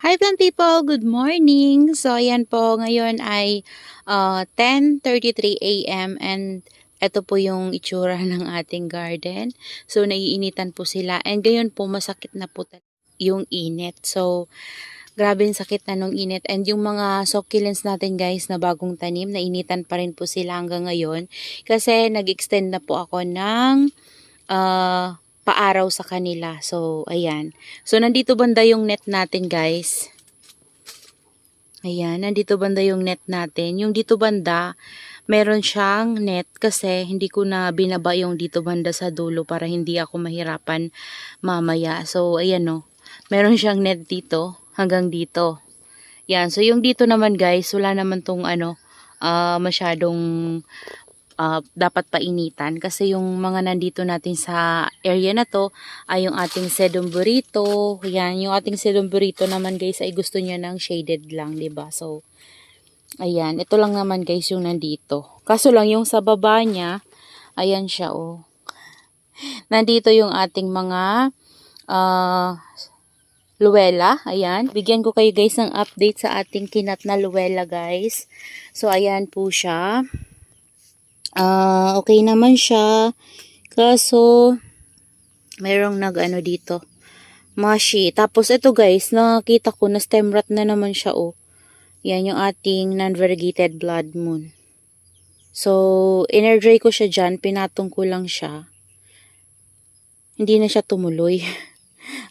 Hi plant people, good morning. So ayan po, ngayon ay 10:33 AM and ito po yung itsura ng ating garden. So naiinitan po sila and ngayon po masakit na po yung init. So grabe yung sakit na nung init and yung mga succulents natin guys na bagong tanim, nainitan pa rin po sila hanggang ngayon kasi nag-extend na po ako ng paaraw sa kanila. So ayan. So nandito banda yung net natin guys. Ayan, nandito banda yung net natin. Yung dito banda, meron siyang net kasi hindi ko na binaba yung dito banda sa dulo para hindi ako mahirapan mamaya. So, ayan o. Meron siyang net dito hanggang dito. Yan. So, yung dito naman guys, wala naman tong masyadong dapat painitan kasi yung mga nandito natin sa area na to ay yung ating sedum burrito. Yan, yung ating sedum burrito naman guys ay gusto niya ng shaded lang, 'di ba? So ayan, ito lang naman guys yung nandito. Kaso lang yung sa baba niya, ayan siya oh. Nandito yung ating mga luwela, ayan. Bigyan ko kayo guys ng update sa ating kinat na luwela guys. So ayan po siya. Okay naman siya. Kaso, mayroong nag-ano dito. Mashi. Tapos ito guys, nakita ko na stem rot na naman siya oh. Yan yung ating non-variegated blood moon. So, inerdry ko siya dyan. Pinatong ko lang siya. Hindi na siya tumuloy.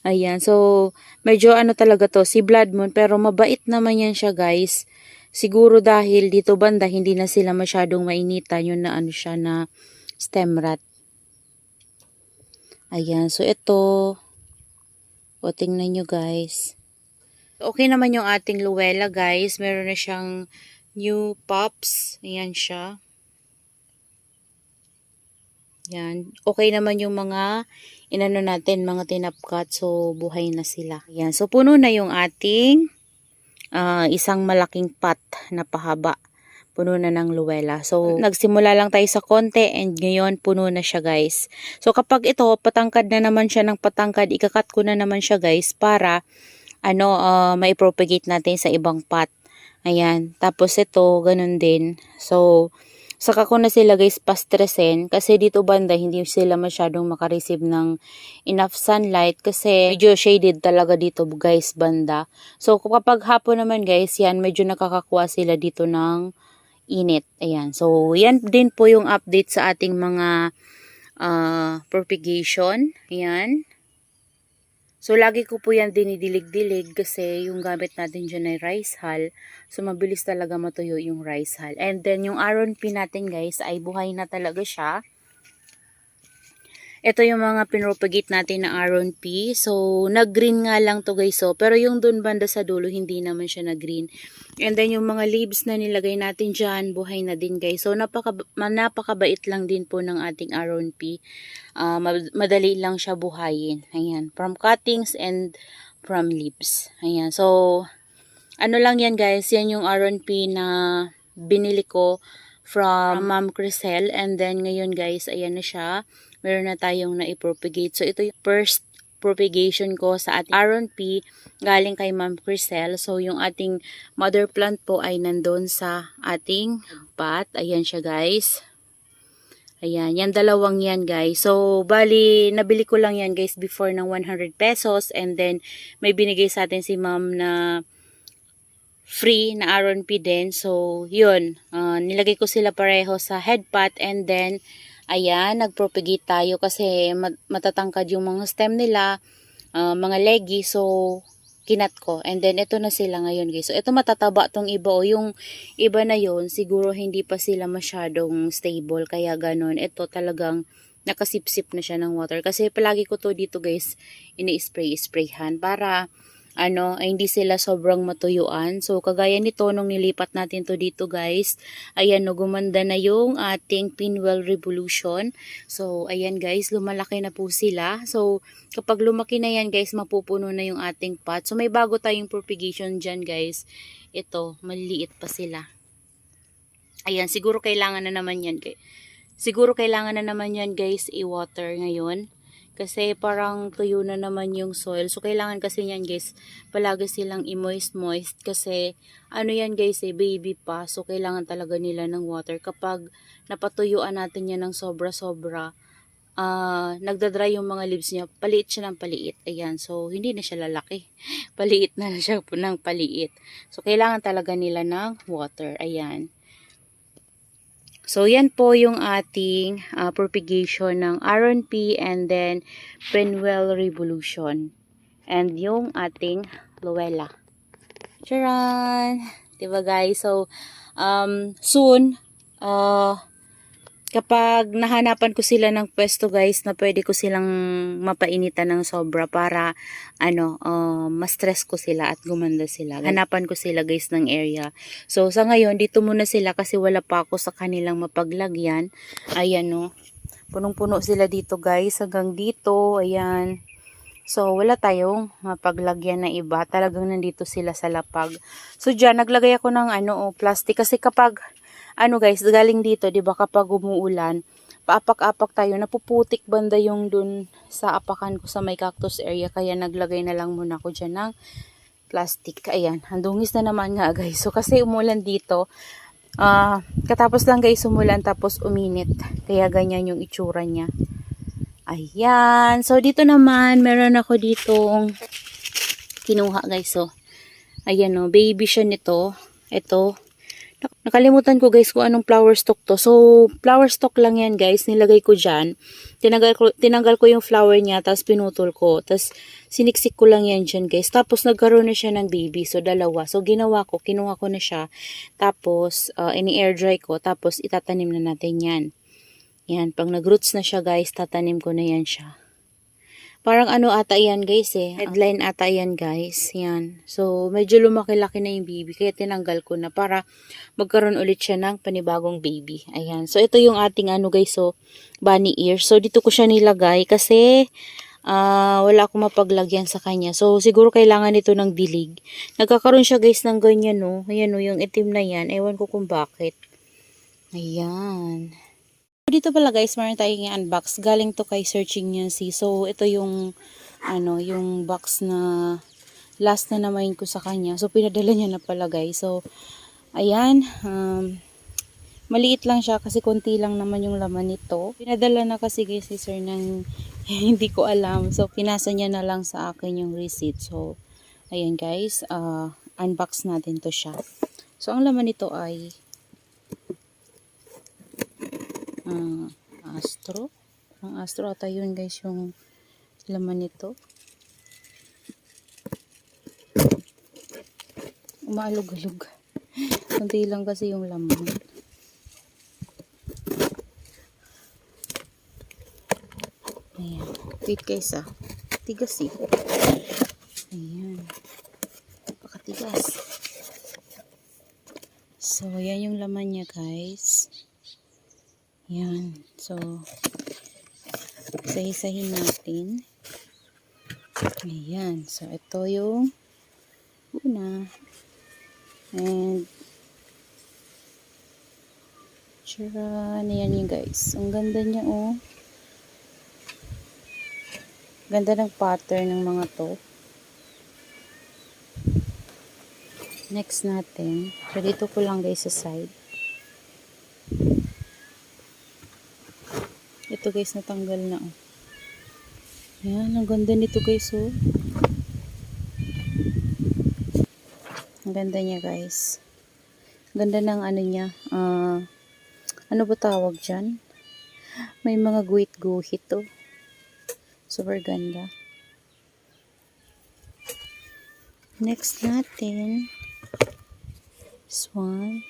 Ayan. So, medyo ano talaga to, si blood moon. Pero mabait naman yan siya guys. Siguro dahil dito banda hindi na sila masyadong mainitan yun na ano siya na stem rot. Ayan, so ito o tingnan nyo guys. Okay naman yung ating luwela guys. Meron na siyang new pops. Ayan siya. Ayan. Okay naman yung mga inano natin, mga tinapkat. So buhay na sila. Ayan, so puno na yung ating isang malaking pot na pahaba. Puno na ng luwela. So, nagsimula lang tayo sa konti and ngayon puno na siya guys. So, kapag ito, patangkad na naman siya ng patangkad, ikakat ko na naman siya guys para maipropagate natin sa ibang pot. Ayan. Tapos ito, ganun din. So, saka ko na sila guys pastresin kasi dito banda hindi sila masyadong makareceive ng enough sunlight kasi medyo shaded talaga dito guys banda. So kapag hapon naman guys yan medyo nakakakuha sila dito ng init. Ayan. So yan din po yung update sa ating mga propagation. Ayan. So, lagi ko po yan dinidilig-dilig kasi yung gamit natin dyan ay rice hull. So, mabilis talaga matuyo yung rice hull. And then, yung Aron P natin guys ay buhay na talaga siya. Ito yung mga pinropagate natin na Aron P. So, nag-green nga lang to guys. So, pero yung dun banda sa dulo, hindi naman siya nag-green. And then, yung mga leaves na nilagay natin dyan, buhay na din guys. So, napakabait lang din po ng ating Aron P. Madali lang siya buhayin. Ayan. From cuttings and from leaves. Ayan. So, ano lang yan guys. Yan yung Aron P na binili ko from Ma'am Crisel. And then, ngayon guys, ayan na siya. Meron na tayong naipropagate. So, ito yung first propagation ko sa ating Aron P galing kay Ma'am Crisel. So, yung ating mother plant po ay nandun sa ating pot. Ayan siya guys. Ayan, yan dalawang yan guys. So, bali, nabili ko lang yan guys before ng 100 pesos. And then, may binigay sa atin si ma'am na free na Aron P din. So, yun. Nilagay ko sila pareho sa head pot. And then, ayan, nagpropagate tayo kasi matatangkad yung mga stem nila, mga leggy. So, kinat ko. And then, ito na sila ngayon guys. So, ito matataba tong iba. O, yung iba na yon siguro hindi pa sila masyadong stable. Kaya ganun. Ito talagang nakasipsip na siya ng water. Kasi palagi ko to dito guys, ini-spray-sprayhan para ay hindi sila sobrang matuyuan. So, kagaya nito, nung nilipat natin to dito guys, ayan no, gumanda na yung ating Pinwell Revolution. So, ayan guys, lumalaki na po sila. So, kapag lumaki na yan guys, mapupuno na yung ating pot. So, may bago tayong propagation dyan guys. Ito, maliliit pa sila. Ayan, siguro kailangan na naman yan guys. Siguro kailangan na naman yan guys i-water ngayon. Kasi parang tuyo na naman yung soil. So, kailangan kasi yan guys, palagi silang i-moist kasi ano yan guys baby pa. So, kailangan talaga nila ng water. Kapag napatuyuan natin yan ng sobra-sobra, nagdadry yung mga leaves niya, paliit siya ng paliit. Ayan, so hindi na siya lalaki. Paliit na siya po ng paliit. So, kailangan talaga nila ng water. Ayan. So, yan po yung ating propagation ng Aron P and then Penwell Revolution. And yung ating Luella. Charan! Diba guys? So, soon, kapag nahanapan ko sila ng pwesto guys na pwede ko silang mapainitan ng sobra para ma-stress ko sila at gumanda sila. Hanapan ko sila guys ng area. So sa ngayon dito muna sila kasi wala pa ako sa kanilang mapaglagyan. Ayan no. Punong-puno sila dito guys hanggang dito. Ayan. So wala tayong mapaglagyan na iba. Talagang nandito sila sa lapag. So dyan naglagay ako ng plastic kasi kapag guys, galing dito, 'di ba, kapag umuulan, paapak-apak tayo, napuputik banda yung dun sa apakan ko sa may cactus area, kaya naglagay na lang muna ako diyan ng plastic. Ayan, handungis na naman nga guys. So kasi umulan dito, katapos lang guys umulan tapos uminit. Kaya ganyan yung itsura niya. Ayan. So dito naman, meron ako ditong kinuha guys. So, ayan o, baby siya nito. Ito. Nakalimutan ko guys kung anong flower stalk to. So, flower stalk lang yan guys. Nilagay ko dyan. Tinanggal ko yung flower niya. Tapos pinutol ko. Tapos siniksik ko lang yan dyan guys. Tapos nagkaroon na siya ng baby. So, dalawa. So, ginawa ko. Kinuha ko na siya. Tapos, ini-air dry ko. Tapos, itatanim na natin yan. Yan. Pag nag-roots na siya guys, tatanim ko na yan siya. Parang ata yan guys headline ata yan guys. Yan. So, medyo lumaki-laki na yung baby. Kaya tinanggal ko na para magkaroon ulit siya ng panibagong baby. Ayan. So, ito yung ating guys. So, bunny ear. So, dito ko siya nilagay kasi wala akong mapaglagyan sa kanya. So, siguro kailangan ito ng dilig. Nagkakaroon siya guys ng ganyan no. Ayan no, yung itim na yan. Ewan ko kung bakit. Ayan. Dito pala guys, meron tayong unbox. Galing to kay Searching Nancy. So, ito yung, yung box na last na namain ko sa kanya. So, pinadala niya na pala guys. So, ayan. Maliit lang siya kasi konti lang naman yung laman nito. Pinadala na kasi guys si sir ng hindi ko alam. So, pinasa niya na lang sa akin yung receipt. So, ayan guys. Unbox natin to siya. So, ang laman nito ay Astro. Ang Astro ata yun guys yung laman nito. Umaalog-alog. Kunti lang kasi yung laman. Ayan. Wait guys tigas Ayan. Pakatigas. So, ayan yung laman niya guys. Yan. So, isa-isahin natin. Ayan. So, ito yung una. And, charan. Ayan yun guys. Ang ganda niya oh. Ganda ng pattern ng mga to. Next natin. So, dito ko lang guys sa side. Ito guys, natanggal na oh. Ayan, ang ganda nito guys oh. Ang ganda niya guys. Ang ganda ng niya. Ano ba tawag dyan? May mga guhit-guhit oh. Super ganda. Next natin. This one.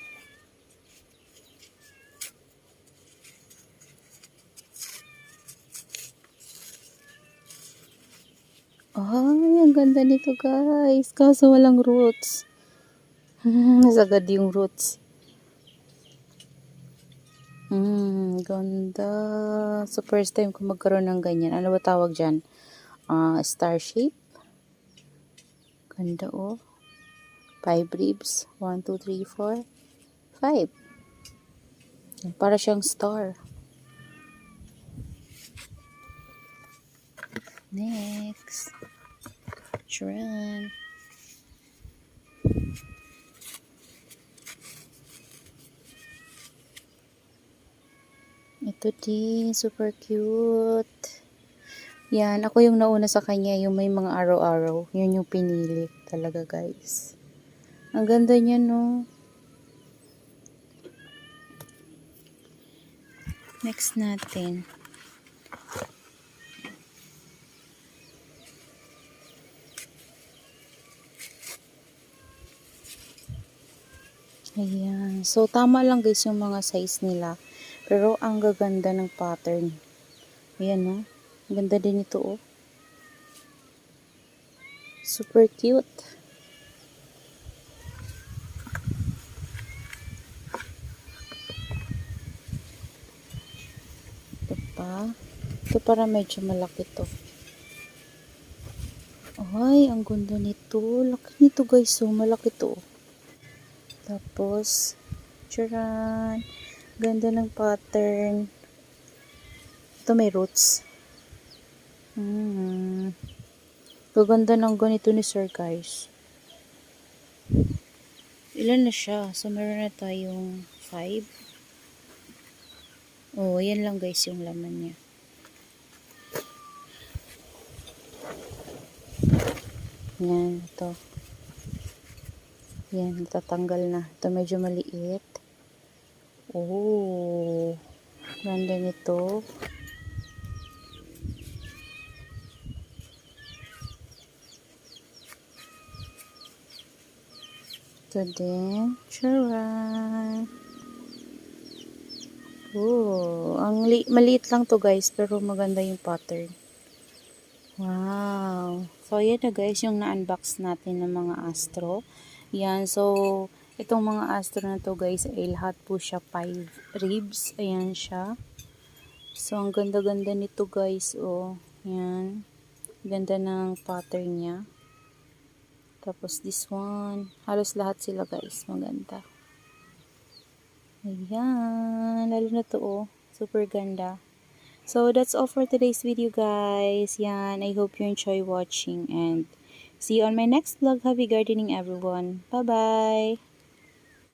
Ay, ang ganda nito guys. Kaso walang roots. Nasagad yung roots. Ganda. So, first time ko magkaroon ng ganyan. Ano ba tawag dyan? Star shape. Ganda oh. 5 ribs. 1, 2, 3, 4, 5. Para siyang star. Next. Charan. Ito din, super cute. Yan, ako yung nauna sa kanya, yung may mga araw-araw. Yun yung pinili talaga, guys. Ang ganda niya, no? Next natin. Ayan. So, tama lang guys yung mga size nila. Pero, ang gaganda ng pattern. Ayan, no? Ang ganda din ito, oh. Super cute. Ito pa. Ito para medyo malaki to. Ay, ang ganda nito. Laki nito guys, so malaki to. Tapos, charan. Ganda ng pattern. Ito may roots. Gaganda ng ganito ni Sir guys. Ilan na siya? So, meron na tayong 5. Oh, yan lang guys yung laman niya. Yan, ito. Yan, natatanggal na. Ito medyo maliit. Oh, ganda nito. Ito din. Charan. Oh, maliit lang to guys, pero maganda yung pattern. Wow. So, yan na guys, yung na-unbox natin ng mga astro. Yan, so, itong mga astro na to guys, ay lahat po siya 5 ribs. Ayan siya. So, ang ganda-ganda nito guys, oh. Yan. Ganda ng pattern niya. Tapos, this one. Halos lahat sila guys, maganda. Ayan, lalo na to, oh. Super ganda. So, that's all for today's video, guys. Yan, I hope you enjoy watching and see you on my next vlog. Happy gardening, everyone. Bye-bye!